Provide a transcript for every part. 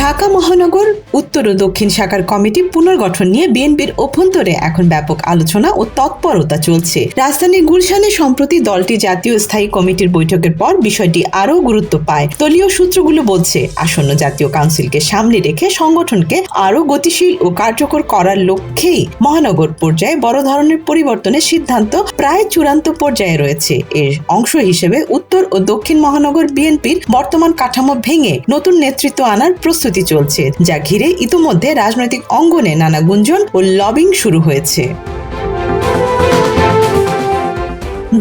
ঢাকা মহানগর উত্তর ও দক্ষিণ শাখার কমিটি পুনর্গঠন নিয়ে বিএনপির অভ্যন্তরে এখন ব্যাপক আলোচনা ও তৎপরতা চলছে। রাজধানীর গুলশানে সম্প্রতি দলটি জাতীয় স্থায়ী কমিটির বৈঠকের পর বিষয়টি আরও গুরুত্ব পায়। দলীয় সূত্রগুলো বলছে, আসন্ন জাতীয় কাউন্সিলকে সামনে রেখে সংগঠনকে আরও গতিশীল ও কার্যকর করার লক্ষ্যেই মহানগর পর্যায়ে বড় ধরনের পরিবর্তনের সিদ্ধান্ত প্রায় চূড়ান্ত পর্যায়ে রয়েছে। এর অংশ হিসেবে উত্তর ও দক্ষিণ মহানগর বিএনপির বর্তমান কাঠামো ভেঙে নতুন নেতৃত্ব আনার প্রস্তুতি চলছে, যা ঘিরে ইতোমধ্যে রাজনৈতিক অঙ্গনে নানা গুঞ্জন ও লবিং শুরু হয়েছে।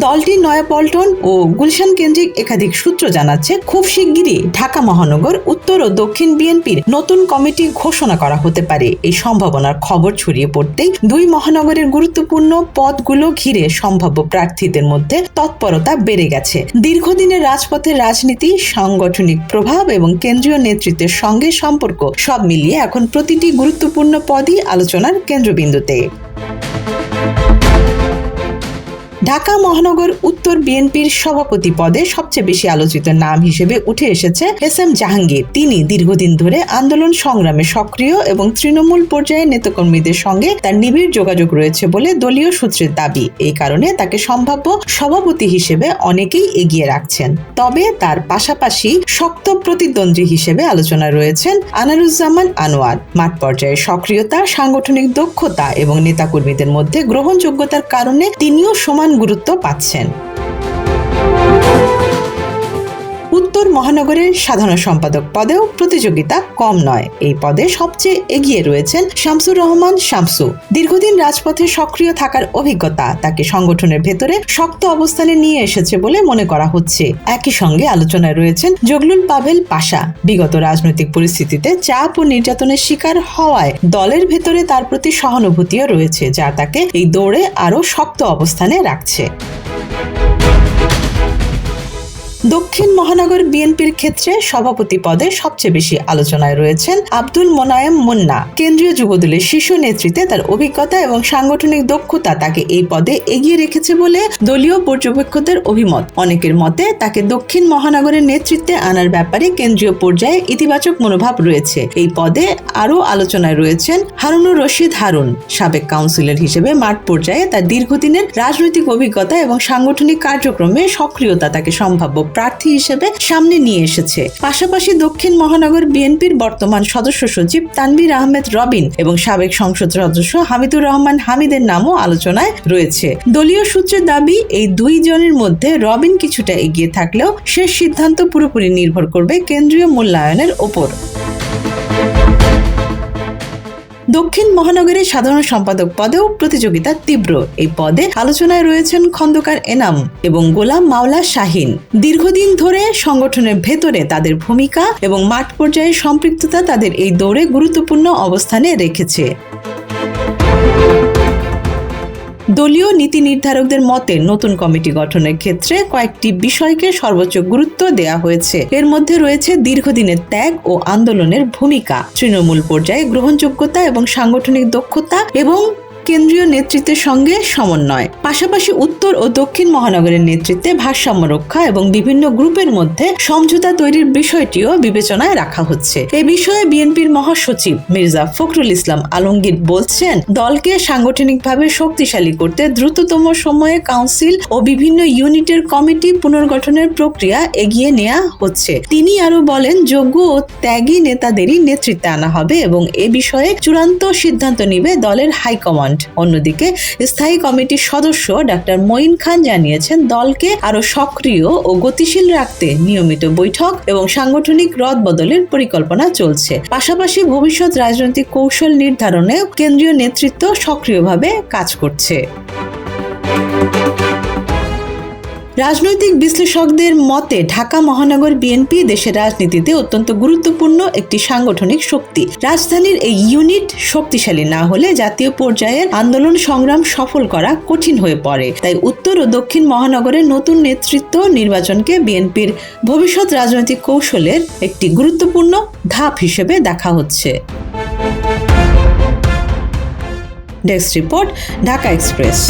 দলটি নয়াপল্টন ও গুলশান কেন্দ্রিক একাধিক সূত্র জানাচ্ছে, খুব শিগগিরই ঢাকা মহানগর উত্তর ও দক্ষিণ বিএনপির নতুন কমিটি ঘোষণা করা হতে পারে। এই সম্ভাবনার খবর ছড়িয়ে পড়তেই দুই মহানগরের গুরুত্বপূর্ণ পদগুলো ঘিরে সম্ভাব্য প্রার্থীদের মধ্যে তৎপরতা বেড়ে গেছে। দীর্ঘদিনের রাজপথের রাজনীতি, সাংগঠনিক প্রভাব এবং কেন্দ্রীয় নেতৃত্বের সঙ্গে সম্পর্ক সব মিলিয়ে এখন প্রতিটি গুরুত্বপূর্ণ পদই আলোচনার কেন্দ্রবিন্দুতে। ঢাকা মহানগর উত্তর বিএনপির সভাপতি পদে সবচেয়ে বেশি আলোচিত নাম হিসেবে উঠে এসেছে এস.এম. জাহাঙ্গীর। তিনি দীর্ঘদিন ধরে আন্দোলন সংগ্রামে সক্রিয় এবং তৃণমূল পর্যায়ের নেতাকর্মীদের সঙ্গে তার নিবিড় যোগাযোগ রয়েছে বলে দলীয় সূত্রের দাবি। এই কারণে তাকে সম্ভাব্য সভাপতি হিসেবে অনেকেই এগিয়ে রাখছেন। তবে তার পাশাপাশি শক্ত প্রতিদ্বন্দ্বী হিসেবে আলোচনায় রয়েছেন আনারুজ্জামান আনোয়ার। মাঠ পর্যায়ে সক্রিয়তা, সাংগঠনিক দক্ষতা এবং নেতাকর্মীদের মধ্যে গ্রহণযোগ্যতার কারণে তিনিও সমান গুরুত্ব পাচ্ছেন। উত্তর মহানগরের সাধারণ সম্পাদক পদেও প্রতিযোগিতা কম নয়। এই পদে সবচেয়ে এগিয়ে রয়েছেন শামসুর রহমান শামসু। দীর্ঘদিন রাজপথে সক্রিয় থাকার অভিজ্ঞতা তাকে সংগঠনের ভেতরে শক্ত অবস্থানে নিয়ে এসেছে বলে মনে করা হচ্ছে। একই সঙ্গে আলোচনায় রয়েছেন জগলুল পাভেল পাশা। বিগত রাজনৈতিক পরিস্থিতিতে চাপ ও নির্যাতনের শিকার হওয়ায় দলের ভেতরে তার প্রতি সহানুভূতিও রয়েছে, যা তাকে এই দৌড়ে আরও শক্ত অবস্থানে রাখছে। দক্ষিণ মহানগর বিএনপির ক্ষেত্রে সভাপতি পদে সবচেয়ে বেশি আলোচনায় রয়েছেন আব্দুল মোনায়েম মুন্না। কেন্দ্রীয় যুবদলের শীর্ষ নেতৃত্বে তার অভিজ্ঞতা এবং সাংগঠনিক দক্ষতা তাকে এই পদে এগিয়ে রেখেছে বলে দলীয় পর্যবেক্ষকদের অভিমত। অনেকের মতে তাকে দক্ষিণ মহানগরের নেতৃত্বে আনার ব্যাপারে কেন্দ্রীয় পর্যায়ে ইতিবাচক মনোভাব রয়েছে। এই পদে আরও আলোচনায় রয়েছেন হারুনুর রশিদ হারুন। সাবেক কাউন্সিলর হিসেবে মাঠ পর্যায়ে তার দীর্ঘদিনের রাজনৈতিক অভিজ্ঞতা এবং সাংগঠনিক কার্যক্রমে সক্রিয়তা তাকে সম্ভাব্য প্রার্থী হিসেবে সামনে নিয়ে এসেছে। পাশাপাশি দক্ষিণ মহানগর বিএনপির বর্তমান সদস্য সচিব তানভীর আহমেদ রবিন এবং সাবেক সংসদ সদস্য হামিদুর রহমান হামিদের নামও আলোচনায় রয়েছে। দলীয় সূত্রের দাবি, এই দুই জনের মধ্যে রবিন কিছুটা এগিয়ে থাকলেও শেষ সিদ্ধান্ত পুরোপুরি নির্ভর করবে কেন্দ্রীয় মূল্যায়নের ওপর। দক্ষিণ মহানগরের সাধারণ সম্পাদক পদেও প্রতিযোগিতা তীব্র। এই পদে আলোচনায় রয়েছেন খন্দকার এনাম এবং গোলাম মাওলা শাহিন। দীর্ঘদিন ধরে সংগঠনের ভেতরে তাদের ভূমিকা এবং মাঠ পর্যায়ে সম্পৃক্ততা তাদের এই দৌড়ে গুরুত্বপূর্ণ অবস্থানে রেখেছে। দলীয় নীতি নির্ধারকদের মতে নতুন কমিটি গঠনের ক্ষেত্রে কয়েকটি বিষয়কে সর্বোচ্চ গুরুত্ব দেওয়া হয়েছে। এর মধ্যে রয়েছে দীর্ঘদিনের ত্যাগ ও আন্দোলনের ভূমিকা, তৃণমূল পর্যায়ে গ্রহণযোগ্যতা এবং সাংগঠনিক দক্ষতা এবং কেন্দ্রীয় নেতৃত্বের সঙ্গে সমন্বয়। পাশাপাশি উত্তর ও দক্ষিণ মহানগরের নেতৃত্বে ভারসাম্য রক্ষা এবং বিভিন্ন গ্রুপের মধ্যে সমঝোতা তৈরির বিষয়টিও বিবেচনায় রাখা হচ্ছে। এ বিষয়ে বিএনপির মহাসচিব মির্জা ফখরুল ইসলাম আলমগীর বলছেন, দলকে সাংগঠনিকভাবে শক্তিশালী করতে দ্রুততম সময়ে কাউন্সিল ও বিভিন্ন ইউনিটের কমিটি পুনর্গঠনের প্রক্রিয়া এগিয়ে নেওয়া হচ্ছে। তিনি আরো বলেন, যোগ্য ও ত্যাগী নেতাদেরই নেতৃত্বে আনা হবে এবং এ বিষয়ে চূড়ান্ত সিদ্ধান্ত নিবে দলের হাইকমান্ড। অন্যদিকে স্থায়ী কমিটির সদস্য ডাক্তার মঈন খান জানিয়েছেন, দলকে আরো সক্রিয় ও গতিশীল রাখতে নিয়মিত বৈঠক এবং সাংগঠনিক রদবদলের পরিকল্পনা চলছে। পাশাপাশি ভবিষ্যৎ রাজনৈতিক কৌশল নির্ধারণেও কেন্দ্রীয় নেতৃত্ব সক্রিয়ভাবে কাজ করছে। রাজনৈতিক বিশ্লেষকদের মতে ঢাকা মহানগর বিএনপি দেশের রাজনীতিতে অত্যন্ত গুরুত্বপূর্ণ একটি সাংগঠনিক শক্তি। রাজধানীর এই ইউনিট শক্তিশালী না হলে জাতীয় পর্যায়ের আন্দোলন সংগ্রাম সফল করা কঠিন হয়ে পড়ে। তাই উত্তর ও দক্ষিণ মহানগরের নতুন নেতৃত্ব নির্বাচনকে বিএনপির ভবিষ্যৎ রাজনৈতিক কৌশলের একটি গুরুত্বপূর্ণ ধাপ হিসেবে দেখা হচ্ছে। Desk report, Dhaka express.